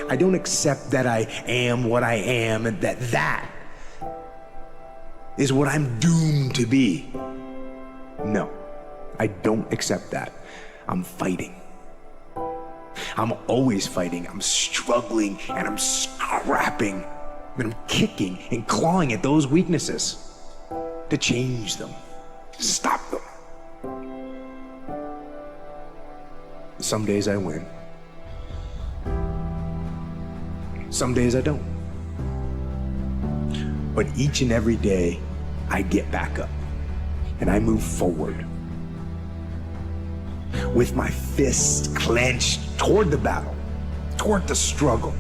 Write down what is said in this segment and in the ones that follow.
I don't accept that I am what I am and that is what I'm doomed to be. No, I don't accept that. I'm fighting. I'm always fighting. I'm struggling and I'm scrapping and I'm kicking and clawing at those weaknesses to change them, to stop them. Some days I win. Some days I don't. But each and every day, I get back up and I move forward with my fists clenched toward the battle, toward the struggle.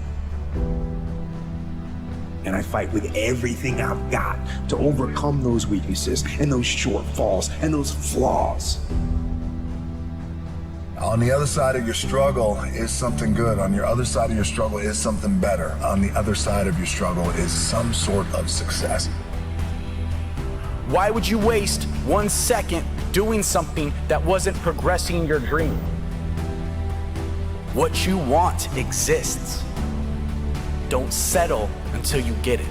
And I fight with everything I've got to overcome those weaknesses and those shortfalls and those flaws. On the other side of your struggle is something good. On your other side of your struggle is something better. On the other side of your struggle is some sort of success. Why would you waste 1 second doing something that wasn't progressing your dream? What you want exists. Don't settle until you get it.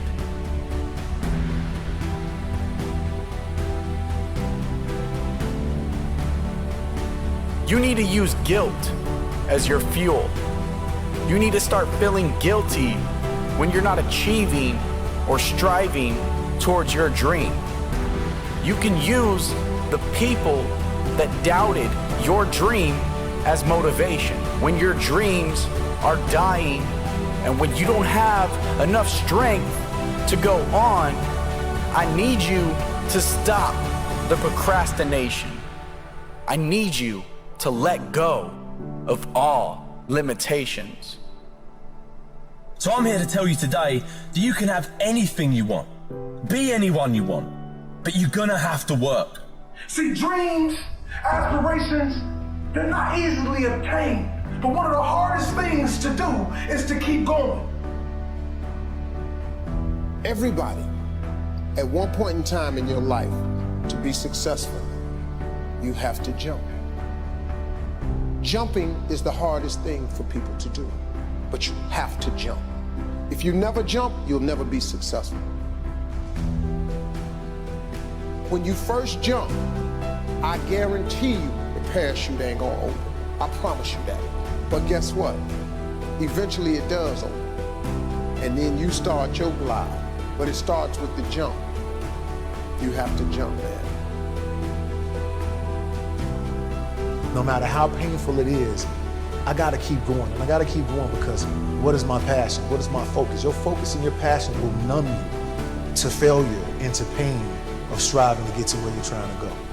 You need to use guilt as your fuel. You need to start feeling guilty when you're not achieving or striving towards your dream. You can use the people that doubted your dream as motivation. When your dreams are dying and when you don't have enough strength to go on, I need you to stop the procrastination. I need you to let go of all limitations. So I'm here to tell you today that you can have anything you want, be anyone you want, but you're gonna have to work. See, dreams, aspirations, they're not easily obtained, but one of the hardest things to do is to keep going. Everybody, at one point in time in your life, to be successful, you have to jump. Jumping is the hardest thing for people to do, but you have to jump. If you never jump, you'll never be successful. When you first jump, I guarantee you the parachute ain't gonna open. I promise you that. But guess what? Eventually it does open. And then you start your glide. But it starts with the jump. You have to jump, man. No matter how painful it is, I gotta keep going. And I gotta keep going because what is my passion? What is my focus? Your focus and your passion will numb you to failure and to pain of striving to get to where you're trying to go.